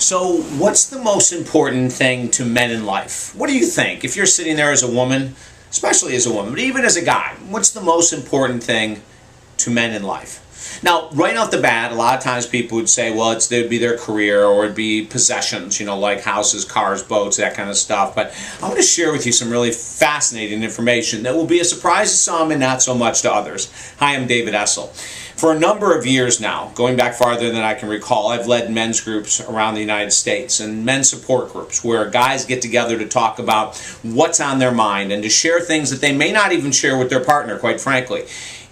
So, what's the most important thing to men in life? What do you think? If you're sitting there as a woman, especially as a woman, but even as a guy, what's the most important thing to men in life? Now, right off the bat, a lot of times people would say, well, it'd be their career or it'd be possessions, like houses, cars, boats, that kind of stuff. But I want to share with you some really fascinating information that will be a surprise to some and not so much to others. Hi, I'm David Essel. For a number of years now, going back farther than I can recall, I've led men's groups around the United States and men's support groups where guys get together to talk about what's on their mind and to share things that they may not even share with their partner, quite frankly.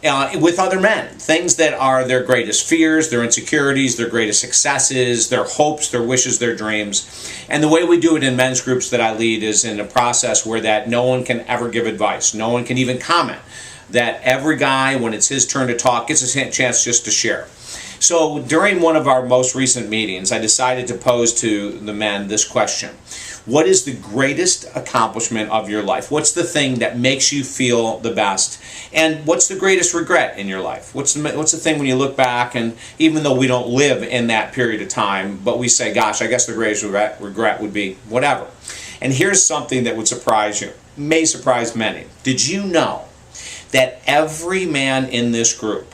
With other men, things that are their greatest fears, their insecurities, their greatest successes, their hopes, their wishes, their dreams. And the way we do it in men's groups that I lead is in a process where that no one can ever give advice, no one can even comment. That every guy, when it's his turn to talk, gets a chance just to share. So during one of our most recent meetings, I decided to pose to the men this question. What is the greatest accomplishment of your life? What's the thing that makes you feel the best? And what's the greatest regret in your life? What's the thing when you look back, and even though we don't live in that period of time, but we say, gosh, I guess the greatest regret would be whatever. And here's something that would surprise you, may surprise many. Did you know that every man in this group,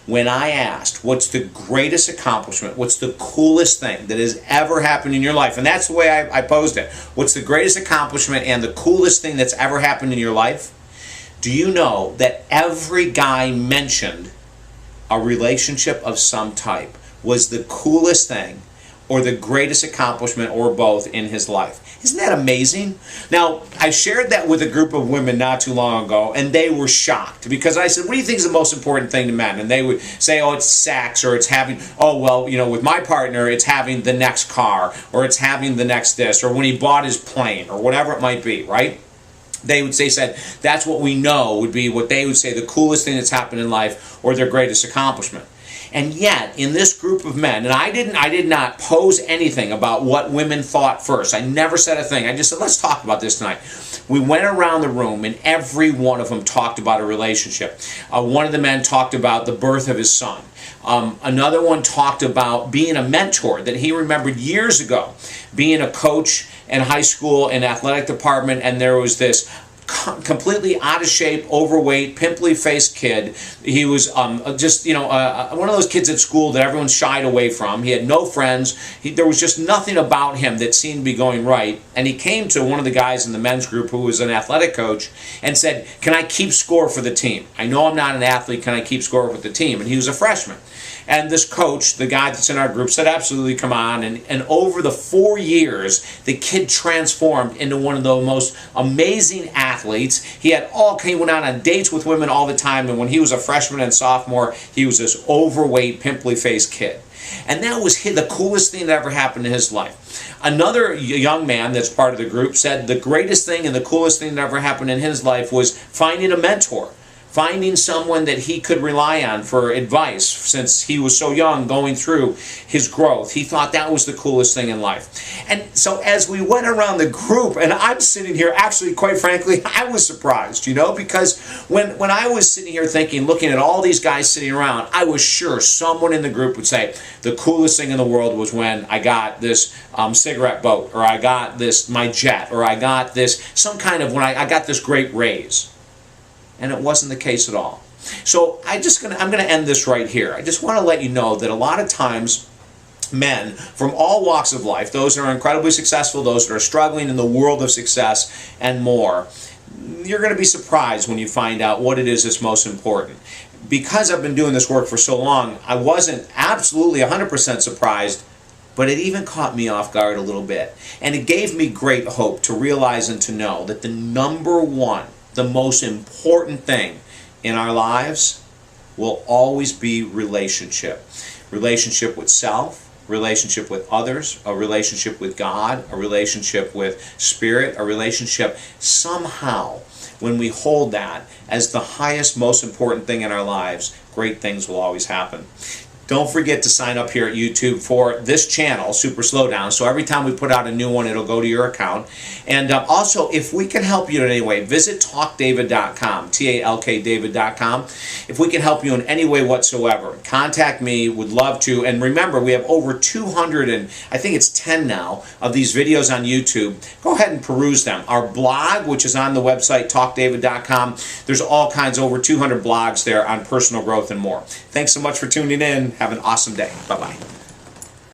when I asked what's the greatest accomplishment, what's the coolest thing that has ever happened in your life, and that's the way I posed it, what's the greatest accomplishment and the coolest thing that's ever happened in your life? Do you know that every guy mentioned a relationship of some type was the coolest thing or the greatest accomplishment or both in his life? Isn't that amazing? Now, I shared that with a group of women not too long ago, and they were shocked because I said, what do you think is the most important thing to men? And they would say, oh, it's sex, or it's having, oh, well, with my partner, it's having the next car, or it's having the next this, or when he bought his plane, or whatever it might be, right? They would say, that's what we know would be what they would say the coolest thing that's happened in life or their greatest accomplishment. And yet, in this group of men, and I did not pose anything about what women thought first. I never said a thing. I just said, let's talk about this tonight. We went around the room, and every one of them talked about a relationship. One of the men talked about the birth of his son. Another one talked about being a mentor that he remembered years ago, being a coach in high school and athletic department, and there was this completely out of shape, overweight, pimply-faced kid. He was one of those kids at school that everyone shied away from. He had no friends. There was just nothing about him that seemed to be going right. And he came to one of the guys in the men's group who was an athletic coach and said, can I keep score for the team? I know I'm not an athlete. Can I keep score with the team? And he was a freshman. And this coach, the guy that's in our group, said, absolutely, come on. And over the 4 years, the kid transformed into one of the most amazing athletes. He went out on dates with women all the time. And when he was a freshman and sophomore, he was this overweight, pimply-faced kid. And that was the coolest thing that ever happened in his life. Another young man that's part of the group said the greatest thing and the coolest thing that ever happened in his life was finding a mentor. Finding someone that he could rely on for advice since he was so young going through his growth. He thought that was the coolest thing in life. And so as we went around the group, and I'm sitting here, actually, quite frankly, I was surprised, because when I was sitting here looking at all these guys sitting around, I was sure someone in the group would say, the coolest thing in the world was when I got this cigarette boat, or I got my jet, or I got this, when I got this great raise. And it wasn't the case at all. So I'm going to end this right here. I just want to let you know that a lot of times men from all walks of life, those that are incredibly successful, those that are struggling in the world of success and more, you're going to be surprised when you find out what it is that's most important. Because I've been doing this work for so long, I wasn't absolutely 100% surprised, but it even caught me off guard a little bit. And it gave me great hope to realize and to know that the number one, the most important thing in our lives will always be relationship. Relationship with self, relationship with others, a relationship with God, a relationship with Spirit, a relationship somehow. When we hold that as the highest, most important thing in our lives, great things will always happen. don't forget to sign up here at YouTube for this channel, Super Slowdown. So every time we put out a new one, it'll go to your account. And also, if we can help you in any way, visit talkdavid.com, TALKDavid.com. If we can help you in any way whatsoever, contact me. Would love to. And remember, we have over 200 and I think it's 10 now of these videos on YouTube. Go ahead and peruse them. Our blog, which is on the website, talkdavid.com, there's all kinds, over 200 blogs there on personal growth and more. Thanks so much for tuning in. Have an awesome day. Bye-bye.